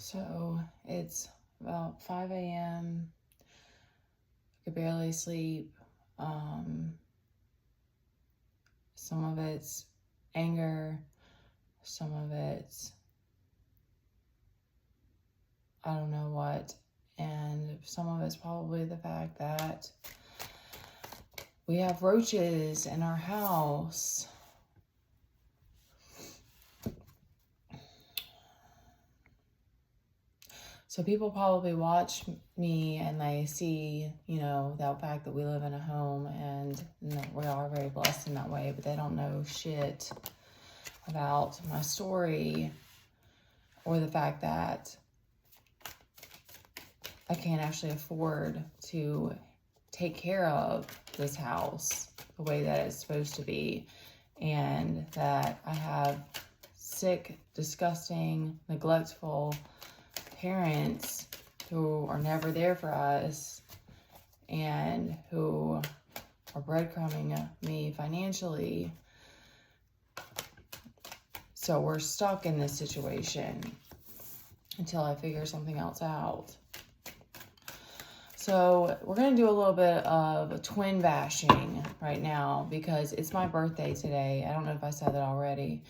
So it's about 5 a.m. I could barely sleep. Some of it's anger. Some of it's I don't know what. And some of it's probably the fact that we have roaches in our house. So people probably watch me and they see, that fact that we live in a home and we are very blessed in that way, but they don't know shit about my story or the fact that I can't actually afford to take care of this house the way that it's supposed to be, and that I have sick, disgusting, neglectful parents who are never there for us and who are breadcrumbing me financially. So we're stuck in this situation until I figure something else out. So we're going to do a little bit of twin bashing right now because it's my birthday today. I don't know if I said that already.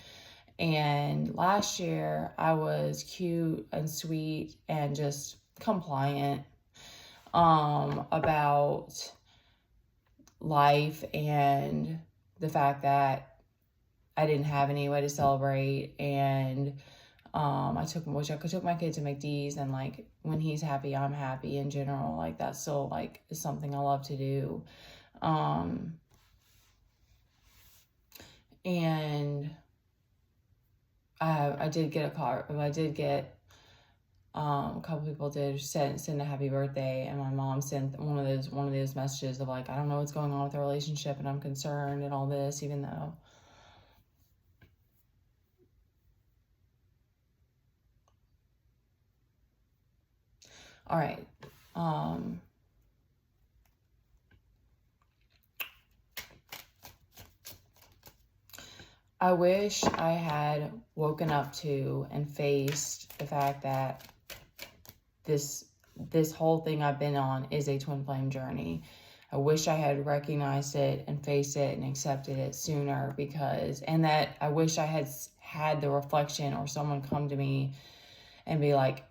And last year I was cute and sweet and just compliant about life and the fact that I didn't have any way to celebrate, and I took my kid to McD's, and like when he's happy, I'm happy in general. Like that's still like is something I love to do. And I did get a card. I did get a couple people did send a happy birthday, and my mom sent one of those messages of like, I don't know what's going on with the relationship and I'm concerned and all this, even though all right. I wish I had woken up to and faced the fact that this whole thing I've been on is a twin flame journey. I wish I had recognized it and faced it and accepted it sooner, and that I wish I had the reflection or someone come to me and be like,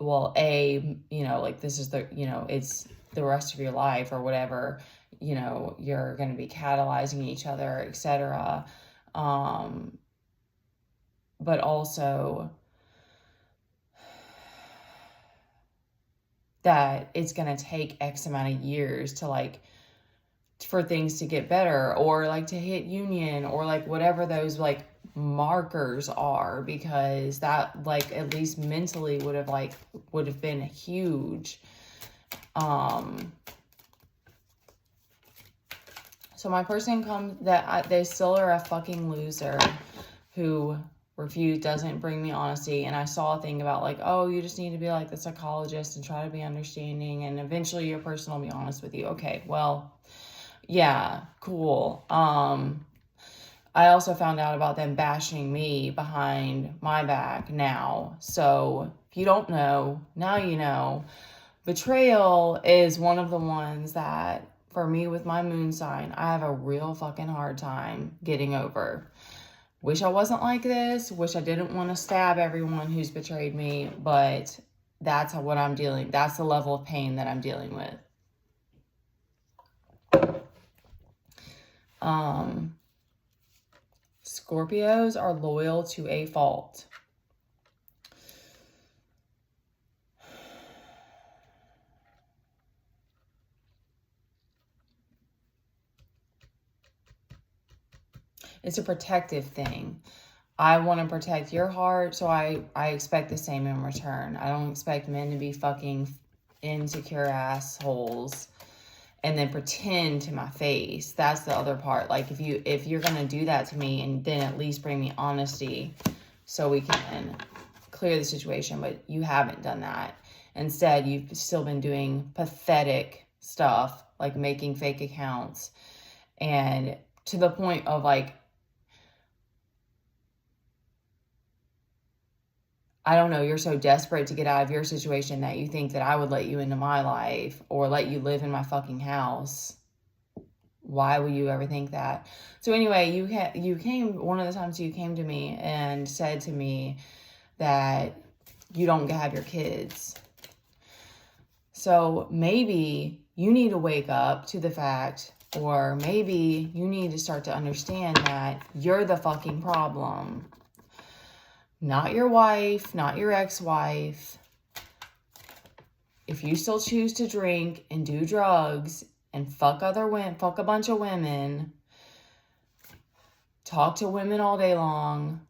well, like this is it's the rest of your life or whatever, you're going to be catalyzing each other, etc. But also that it's going to take X amount of years to like, for things to get better or like to hit union or like whatever those like markers are, because that like at least mentally would have been huge. So my person they still are a fucking loser who doesn't bring me honesty. And I saw a thing about like, oh, you just need to be like the psychologist and try to be understanding, and eventually your person will be honest with you. Okay, well, yeah, cool. I also found out about them bashing me behind my back now. So if you don't know, now you know. Betrayal is one of the ones that, for me with my moon sign, I have a real fucking hard time getting over. Wish I wasn't like this. Wish I didn't want to stab everyone who's betrayed me, but that's what I'm dealing. That's the level of pain that I'm dealing with. Scorpios are loyal to a fault. It's a protective thing. I want to protect your heart, so I expect the same in return. I don't expect men to be fucking insecure assholes and then pretend to my face. That's the other part. Like if you're gonna do that to me, and then at least bring me honesty so we can clear the situation, but you haven't done that. Instead, you've still been doing pathetic stuff like making fake accounts, and to the point of like, I don't know, you're so desperate to get out of your situation that you think that I would let you into my life or let you live in my fucking house. Why would you ever think that? So anyway, you came, one of the times you came to me and said to me that you don't have your kids. So maybe you need to wake up to the fact, or maybe you need to start to understand that you're the fucking problem. Not your wife, not your ex-wife. If you still choose to drink and do drugs and fuck a bunch of women, talk to women all day long,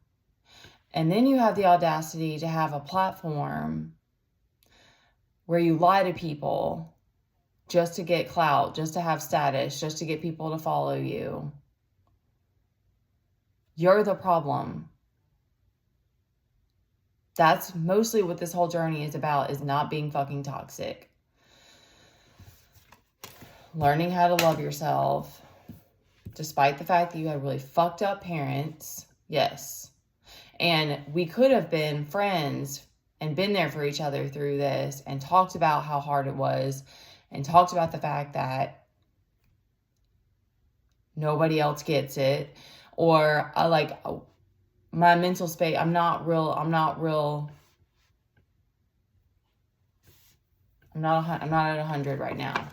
and then you have the audacity to have a platform where you lie to people just to get clout, just to have status, just to get people to follow you. You're the problem. That's mostly what this whole journey is about, is not being fucking toxic. Learning how to love yourself, despite the fact that you had really fucked up parents. Yes. And we could have been friends and been there for each other through this and talked about how hard it was and talked about the fact that nobody else gets it. Or my mental space, I'm not at 100 right now.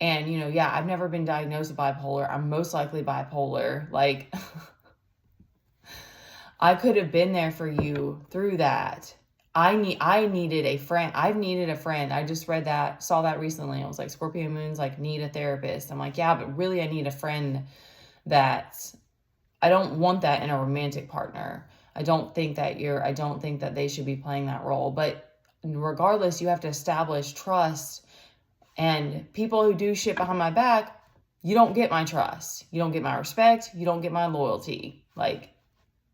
And, yeah, I've never been diagnosed with bipolar. I'm most likely bipolar. Like, I could have been there for you through that. I needed a friend. I've needed a friend. I just saw that recently. It was like Scorpio moons, like, need a therapist. I'm like, yeah, but really I need a friend I don't want that in a romantic partner. I don't think that they should be playing that role. But regardless, you have to establish trust. And people who do shit behind my back, you don't get my trust. You don't get my respect. You don't get my loyalty. Like,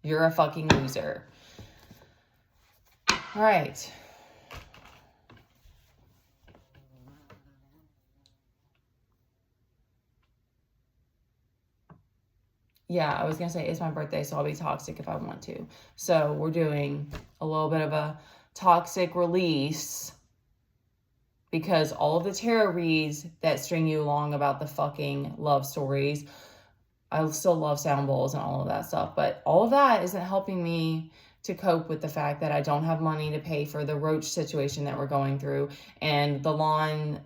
you're a fucking loser. All right. Yeah, I was going to say it's my birthday, so I'll be toxic if I want to. So we're doing a little bit of a toxic release, because all of the tarot reads that string you along about the fucking love stories, I still love sound bowls and all of that stuff, but all of that isn't helping me to cope with the fact that I don't have money to pay for the roach situation that we're going through, and the lawn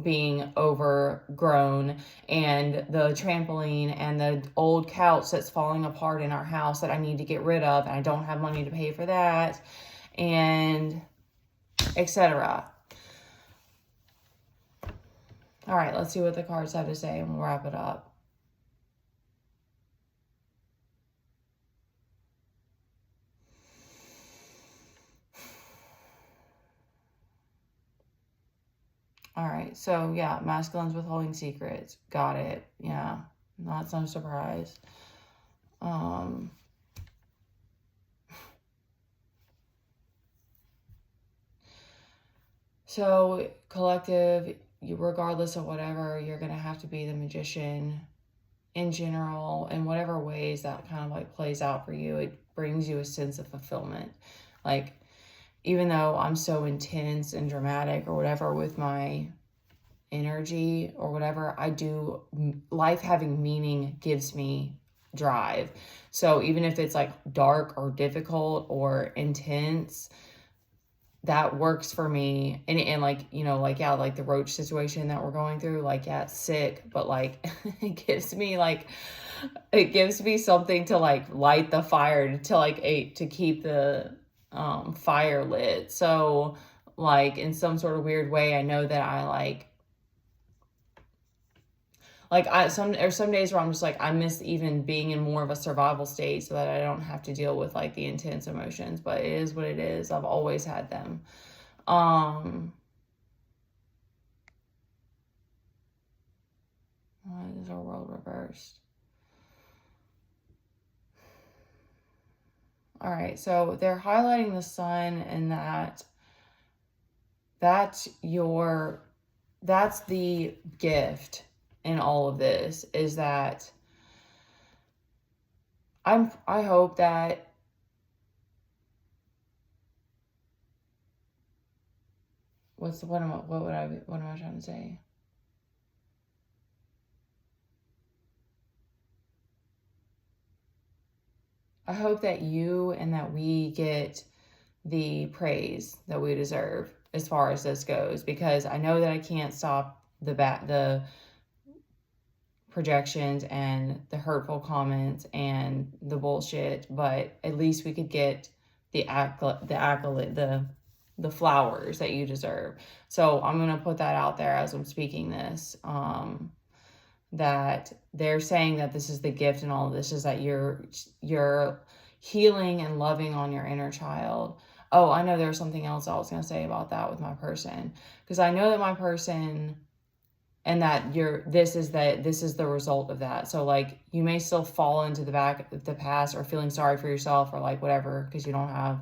being overgrown, and the trampoline, and the old couch that's falling apart in our house that I need to get rid of, and I don't have money to pay for that, and etc. All right, let's see what the cards have to say, and we'll wrap it up. All right, so yeah, masculines withholding secrets. Got it. Yeah, not some surprise. So collective, regardless of whatever, you're going to have to be the magician in general, in whatever ways that kind of like plays out for you. It brings you a sense of fulfillment. Like, even though I'm so intense and dramatic or whatever with my energy or whatever, life having meaning gives me drive. So even if it's like dark or difficult or intense, that works for me. And like, yeah, like the roach situation that we're going through, like, yeah, it's sick, but like, it gives me something to like light the fire, to keep the fire lit. So like, in some sort of weird way, I know that I some days where I'm just like, I miss even being in more of a survival state so that I don't have to deal with like the intense emotions, but it is what it is. I've always had them. Why is our world reversed? All right, so they're highlighting the sun, and that's the gift in all of this, is that I hope that what am I trying to say? I hope that you and that we get the praise that we deserve as far as this goes, because I know that I can't stop the projections and the hurtful comments and the bullshit, but at least we could get the accolade, the flowers that you deserve. So I'm going to put that out there as I'm speaking this, that they're saying that this is the gift and all of this is that you're healing and loving on your inner child. Oh, I know there's something else I was going to say about that with my person, because I know that my person, and that this is the result of that. So like, you may still fall into the past or feeling sorry for yourself or like whatever, because you don't have,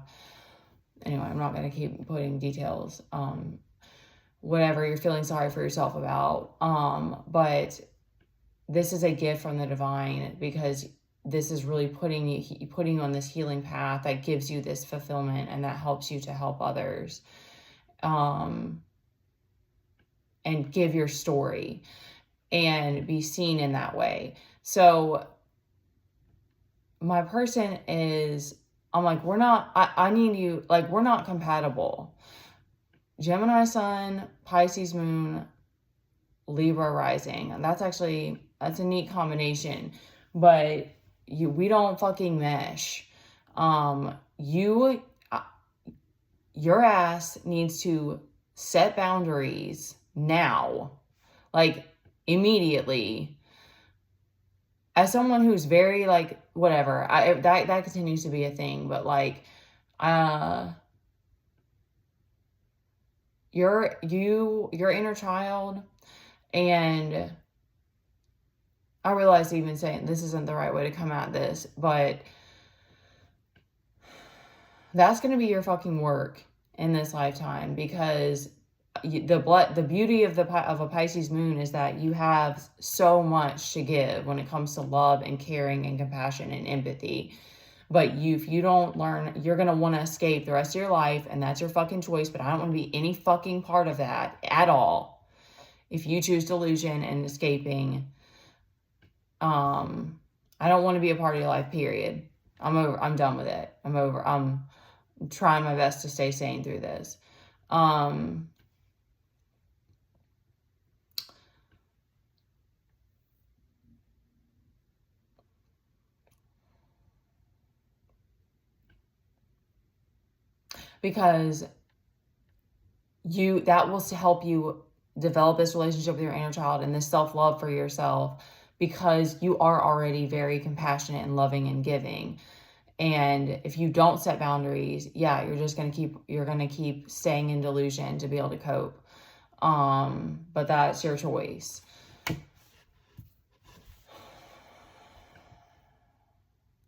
anyway, I'm not going to keep putting details, whatever you're feeling sorry for yourself about. But this is a gift from the divine, because this is really putting you on this healing path that gives you this fulfillment and that helps you to help others. And give your story and be seen in that way. So my person is, I'm like, I need you, like, we're not compatible. Gemini sun, Pisces moon, Libra rising. And that's a neat combination, but we don't fucking mesh. Your ass needs to set boundaries now, like immediately. As someone who's very like whatever, that continues to be a thing, but like your inner child, and I realize even saying this isn't the right way to come at this, but that's going to be your fucking work in this lifetime, because the beauty of a Pisces moon is that you have so much to give when it comes to love and caring and compassion and empathy. But if you don't learn, you're going to want to escape the rest of your life, and that's your fucking choice. But I don't want to be any fucking part of that at all. If you choose delusion and escaping, I don't want to be a part of your life, period. I'm done with it. I'm trying my best to stay sane through this. Because that will help you develop this relationship with your inner child and this self-love for yourself, because you are already very compassionate and loving and giving. And if you don't set boundaries, yeah, you're going to keep staying in delusion to be able to cope. But that's your choice.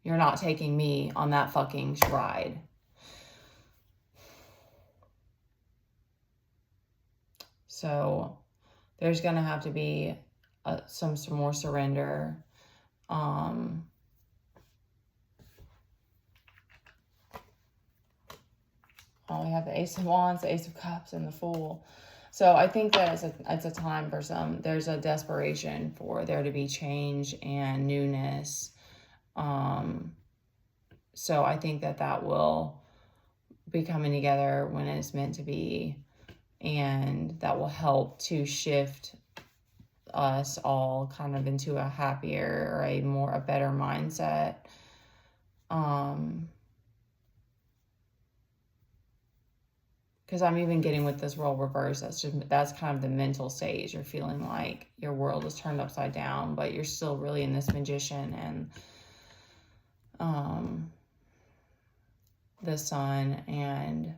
You're not taking me on that fucking ride. So there's going to have to be some more surrender. Oh, we have the Ace of Wands, the Ace of Cups, and the Fool. So I think that it's a time for there's a desperation for there to be change and newness. So I think that will be coming together when it's meant to be. And that will help to shift us all kind of into a happier or a better mindset. Because I'm even getting with this world reverse, that's kind of the mental stage. You're feeling like your world is turned upside down, but you're still really in this magician and the sun. And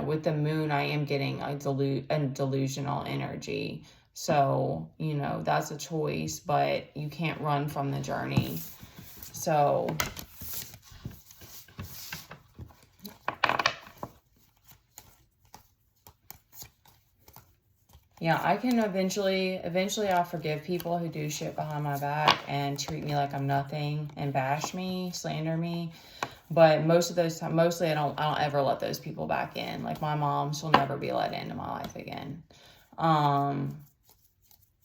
with the moon, I am getting a delusional energy. So, that's a choice, but you can't run from the journey. So, yeah, I can eventually I'll forgive people who do shit behind my back and treat me like I'm nothing and bash me, slander me. But most of those times, mostly I don't ever let those people back in. Like my mom, she'll never be let into my life again.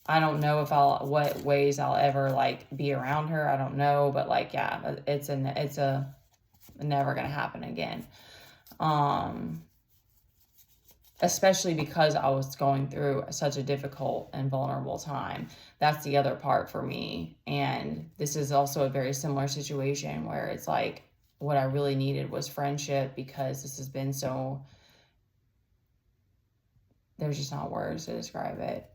I don't know if what ways I'll ever like be around her. I don't know, but like, yeah, it's never gonna happen again. Especially because I was going through such a difficult and vulnerable time. That's the other part for me. And this is also a very similar situation where it's like, what I really needed was friendship, because this has been so, there's just not words to describe it.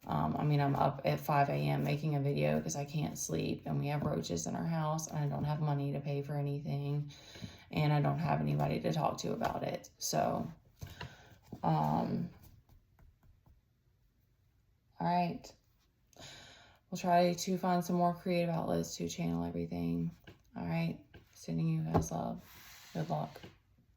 I mean, I'm up at 5 a.m. making a video because I can't sleep, and we have roaches in our house, and I don't have money to pay for anything, and I don't have anybody to talk to about it. So, all right. We'll try to find some more creative outlets to channel everything. All right. Sending you guys love. Good luck.